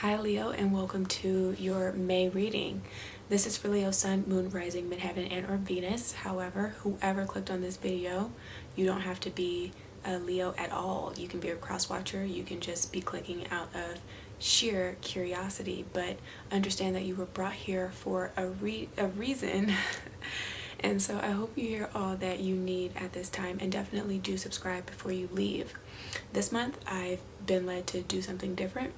Hi Leo, and welcome to your May reading. This is for Leo Sun, Moon, Rising, Midheaven, and or Venus. However, whoever clicked on this video, you don't have to be a Leo at all. You can be a cross watcher. You can just be clicking out of sheer curiosity, but understand that you were brought here for a reason. And so I hope you hear all that you need at this time, and definitely do subscribe before you leave. This month I've been led to do something different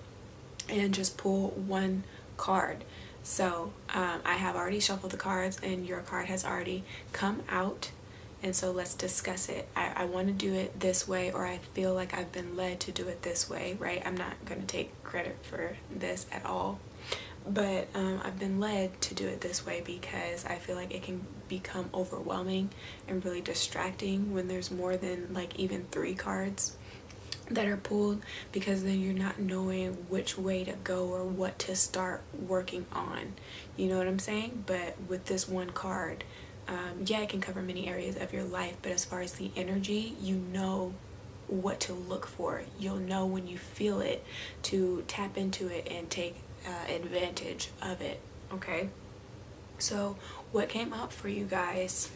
and just pull one card. So I have already shuffled the cards and your card has already come out, and so let's discuss it. I want to do it this way, or I feel like I've been led to do it this way, right? I'm not going to take credit for this at all, but I've been led to do it this way because I feel like it can become overwhelming and really distracting when there's more than like even 3 cards that are pulled, because then you're not knowing which way to go or what to start working on. You know what I'm saying? But with this one card, yeah, it can cover many areas of your life, but as far as the energy, you know what to look for. You'll know when you feel it to tap into it and take advantage of it. Okay, so what came up for you guys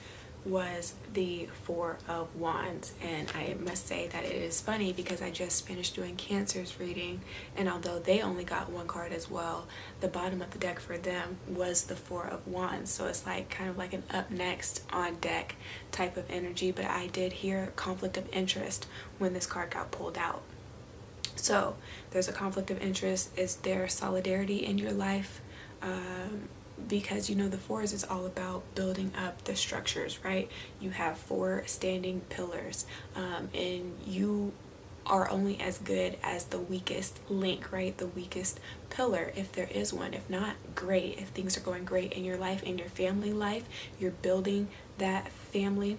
was the 4 of Wands, and I must say that it is funny because I just finished doing Cancer's reading, and although they only got 1 card as well, the bottom of the deck for them was the 4 of Wands. So it's like kind of like an up next on deck type of energy, but I did hear conflict of interest when this card got pulled out. So there's a conflict of interest. Is there solidarity in your life? Because you know the 4s is all about building up the structures, right? You have 4 standing pillars, and you are only as good as the weakest link, right? The weakest pillar, if there is one. If not, great. If things are going great in your life, in your family life, you're building that family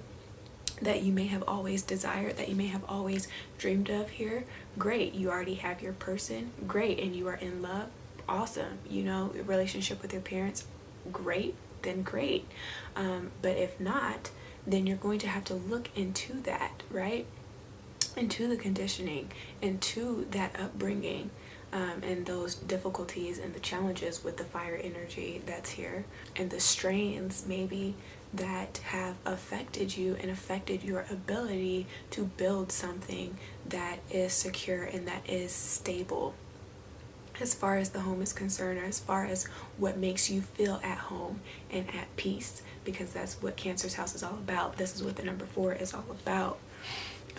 that you may have always desired, that you may have always dreamed of here, great. You already have your person, great. And you are in love, awesome. You know, relationship with your parents, great, then great. But if not, then you're going to have to look into that, right? Into the conditioning, into that upbringing, and those difficulties and the challenges with the fire energy that's here, and the strains maybe that have affected you and affected your ability to build something that is secure and that is stable, as far as the home is concerned, or as far as what makes you feel at home and at peace, because that's what Cancer's house is all about. This is what the number 4 is all about.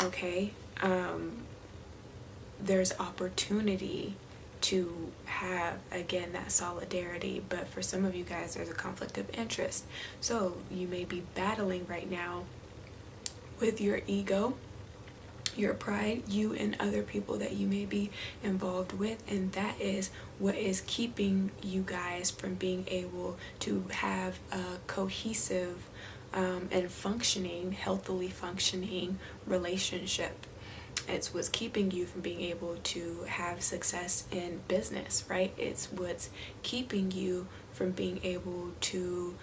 Okay, there's opportunity to have, again, that solidarity, but for some of you guys there's a conflict of interest. So you may be battling right now with your ego, your pride, you and other people that you may be involved with, and that is what is keeping you guys from being able to have a cohesive and functioning, healthily functioning relationship. It's what's keeping you from being able to have success in business, right? It's what's keeping you from being able to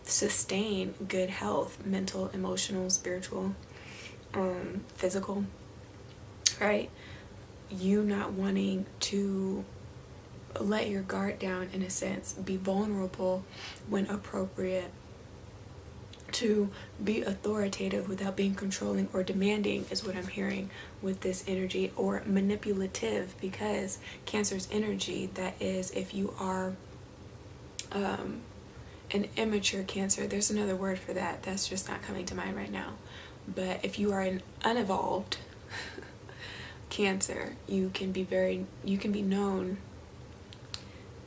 sustain good health, mental, emotional, spiritual, physical, right? You not wanting to let your guard down, in a sense, be vulnerable when appropriate, to be authoritative without being controlling or demanding is what I'm hearing with this energy, or manipulative, because Cancer's energy, that is, if you are an immature Cancer, there's another word for that that's just not coming to mind right now, but if you are an unevolved Cancer, you can be known,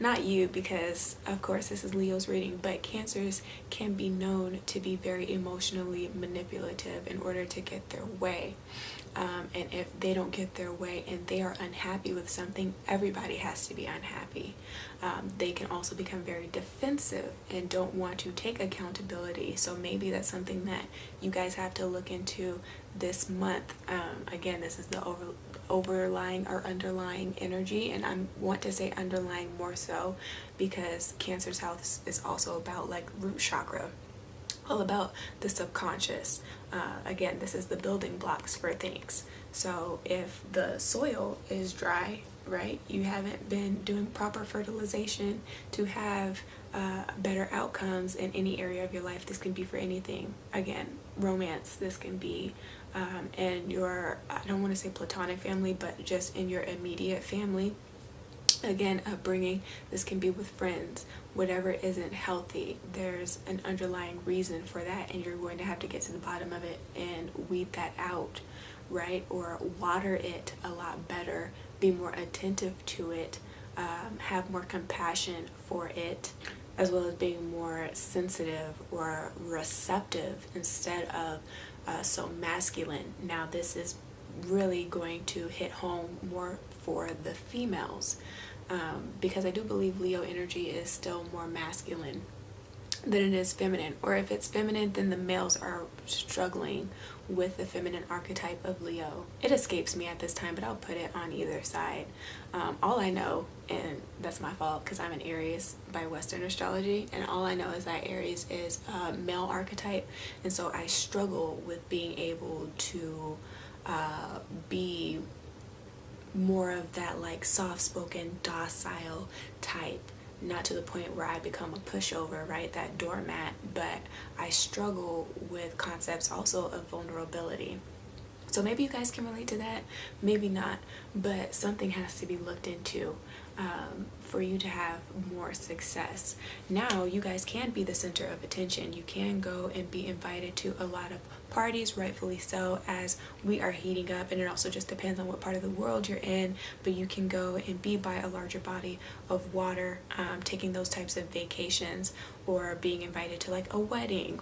not you, because of course this is Leo's reading, but Cancers can be known to be very emotionally manipulative in order to get their way. And if they don't get their way and they are unhappy with something, everybody has to be unhappy. They can also become very defensive and don't want to take accountability. So maybe that's something that you guys have to look into this month. Again, this is the overlying or underlying energy, and I want to say underlying more so because Cancer's house is also about like root chakra, all about the subconscious. Again, this is the building blocks for things. So if the soil is dry, right? You haven't been doing proper fertilization to have better outcomes in any area of your life. This can be for anything. Again, romance. This can be in your, I don't want to say platonic family, but just in your immediate family. Again, upbringing. This can be with friends. Whatever isn't healthy, there's an underlying reason for that, and you're going to have to get to the bottom of it and weed that out, right? Or water it a lot better, be more attentive to it, have more compassion for it, as well as being more sensitive or receptive instead of so masculine. Now, this is really going to hit home more for the females, because I do believe Leo energy is still more masculine than it is feminine. Or if it's feminine, then the males are struggling with the feminine archetype of Leo. It escapes me at this time, but I'll put it on either side. All I know, and that's my fault because I'm an Aries by Western astrology, and all I know is that Aries is a male archetype, and so I struggle with being able to be more of that like soft-spoken, docile type. Not to the point where I become a pushover, right? That doormat, but I struggle with concepts also of vulnerability. So maybe you guys can relate to that, maybe not, but something has to be looked into for you to have more success. Now you guys can be the center of attention. You can go and be invited to a lot of parties, rightfully so, as we are heating up, and it also just depends on what part of the world you're in, but you can go and be by a larger body of water, taking those types of vacations, or being invited to like a wedding,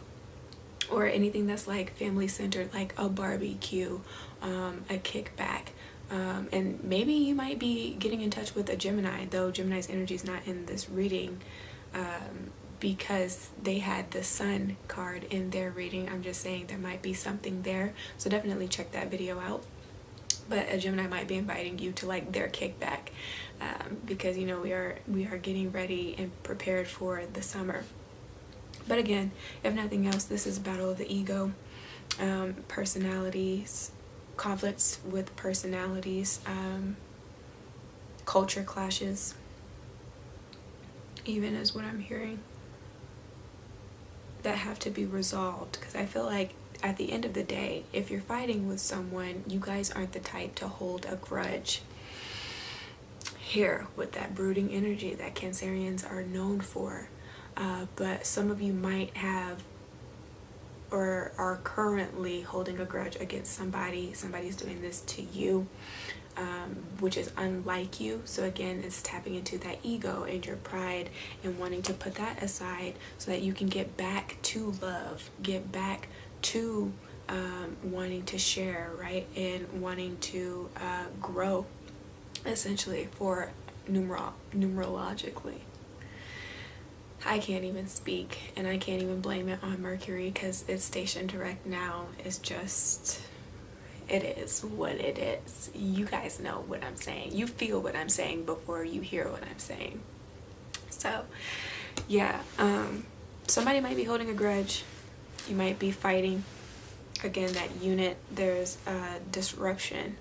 or anything that's like family centered, like a barbecue, a kickback. And maybe you might be getting in touch with a Gemini, though Gemini's energy is not in this reading, because they had the Sun card in their reading. I'm just saying there might be something there, so definitely check that video out. But a Gemini might be inviting you to like their kickback, because you know we are getting ready and prepared for the summer. But again, if nothing else, this is battle of the ego, personalities, conflicts with personalities, culture clashes, even is what I'm hearing, that have to be resolved. Because I feel like at the end of the day, if you're fighting with someone, you guys aren't the type to hold a grudge. Here, with that brooding energy that Cancerians are known for. But some of you might have or are currently holding a grudge against somebody. Somebody's doing this to you, which is unlike you. So again, it's tapping into that ego and your pride and wanting to put that aside so that you can get back to love, get back to wanting to share, right? And wanting to grow, essentially, for numerologically. I can't even speak, and I can't even blame it on Mercury because it's stationed direct now. It's just, it is what it is. You guys know what I'm saying. You feel what I'm saying before you hear what I'm saying. So, yeah, somebody might be holding a grudge. You might be fighting. Again, that unit, there's disruption,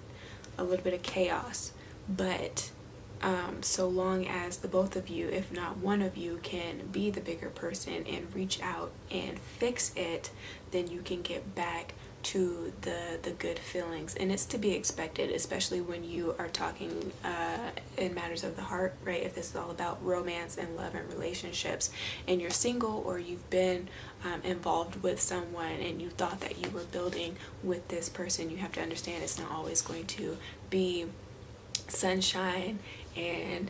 a little bit of chaos, but so long as the both of you, if not one of you, can be the bigger person and reach out and fix it, then you can get back to the good feelings. And it's to be expected, especially when you are talking in matters of the heart, right? If this is all about romance and love and relationships, and you're single, or you've been involved with someone and you thought that you were building with this person, you have to understand it's not always going to be sunshine and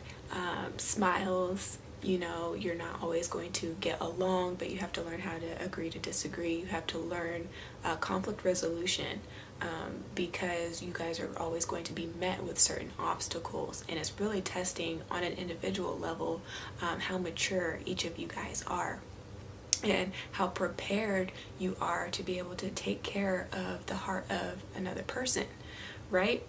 smiles. You know, you're not always going to get along, but you have to learn how to agree to disagree. You have to learn conflict resolution, because you guys are always going to be met with certain obstacles, and it's really testing on an individual level how mature each of you guys are and how prepared you are to be able to take care of the heart of another person, right?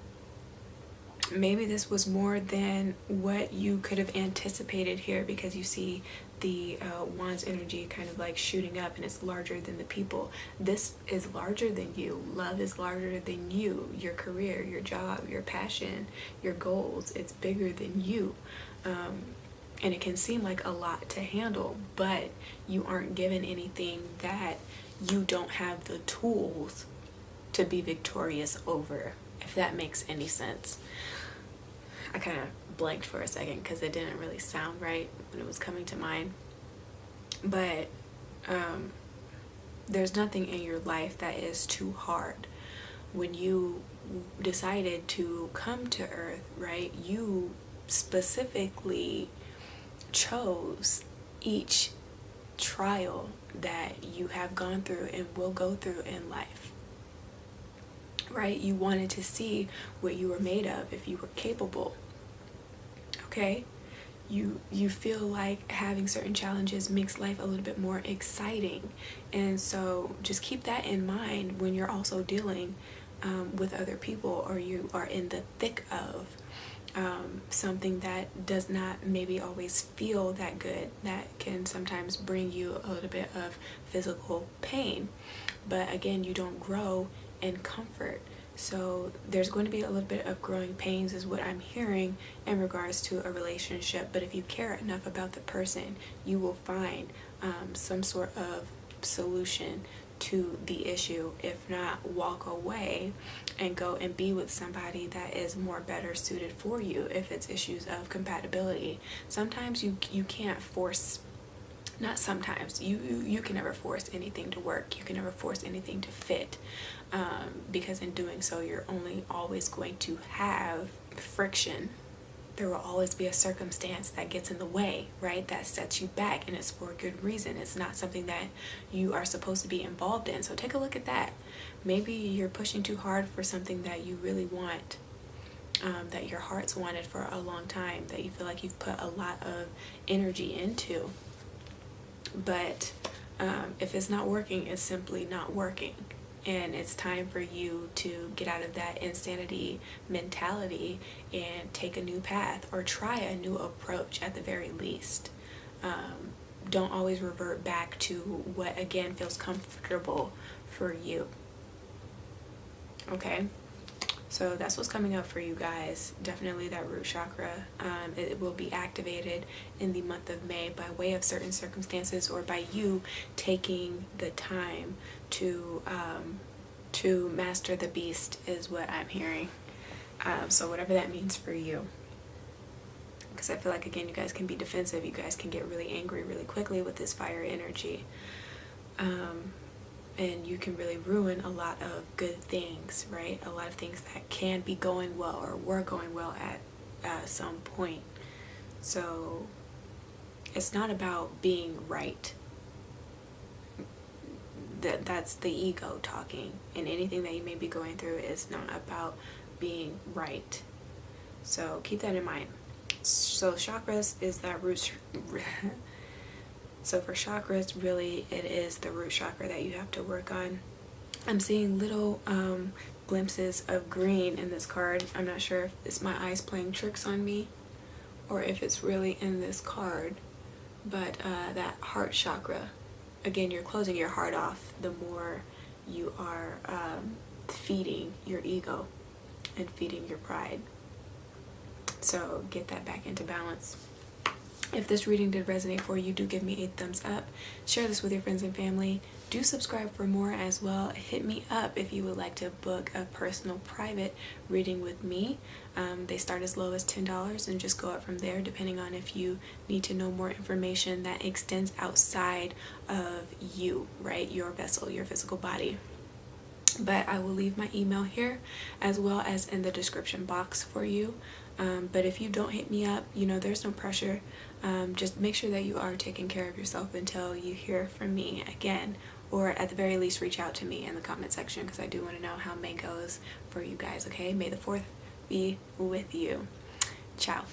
maybe this was more than what you could have anticipated here, because you see the Wands energy kind of like shooting up, and it's larger than the people. This is larger than you. Love is larger than you. Your career, your job, your passion, your goals, it's bigger than you. And it can seem like a lot to handle, but you aren't given anything that you don't have the tools to be victorious over, if that makes any sense. I kind of blanked for a second because it didn't really sound right when it was coming to mind. But there's nothing in your life that is too hard. When you decided to come to Earth, right, you specifically chose each trial that you have gone through and will go through in life, right? You wanted to see what you were made of, if you were capable. Okay, you feel like having certain challenges makes life a little bit more exciting, and so just keep that in mind when you're also dealing with other people, or you are in the thick of something that does not maybe always feel that good, that can sometimes bring you a little bit of physical pain. But again, you don't grow in comfort. So there's going to be a little bit of growing pains is what I'm hearing in regards to a relationship. But if you care enough about the person, you will find some sort of solution to the issue. If not, walk away and go and be with somebody that is more better suited for you if it's issues of compatibility. Sometimes you can't force, not sometimes, you can never force anything to work. You can never force anything to fit, because in doing so you're only always going to have friction. There will always be a circumstance that gets in the way, right? That sets you back, and it's for a good reason. It's not something that you are supposed to be involved in. So take a look at that. Maybe you're pushing too hard for something that you really want, that your heart's wanted for a long time, that you feel like you've put a lot of energy into. But if it's not working, it's simply not working. And it's time for you to get out of that insanity mentality and take a new path, or try a new approach at the very least. Don't always revert back to what, again, feels comfortable for you. Okay? So that's what's coming up for you guys. Definitely that root chakra. It will be activated in the month of May by way of certain circumstances, or by you taking the time to master the beast, is what I'm hearing. So whatever that means for you. Because I feel like, again, you guys can be defensive. You guys can get really angry really quickly with this fire energy. And you can really ruin a lot of good things, right? A lot of things that can be going well, or were going well at some point. So it's not about being right. That's the ego talking. And anything that you may be going through is not about being right. So keep that in mind. So chakras is that root. So for chakras, really, it is the root chakra that you have to work on. I'm seeing little glimpses of green in this card. I'm not sure if it's my eyes playing tricks on me, or if it's really in this card. But that heart chakra, again, you're closing your heart off the more you are feeding your ego and feeding your pride. So get that back into balance. If this reading did resonate for you, do give me a thumbs up. Share this with your friends and family. Do subscribe for more as well. Hit me up if you would like to book a personal private reading with me. They start as low as $10 and just go up from there, depending on if you need to know more information that extends outside of you, right? Your vessel, your physical body. But I will leave my email here as well as in the description box for you. But if you don't hit me up, there's no pressure. Just make sure that you are taking care of yourself until you hear from me again, or at the very least reach out to me in the comment section, because I do want to know how May goes for you guys. Okay, May the 4th be with you. Ciao.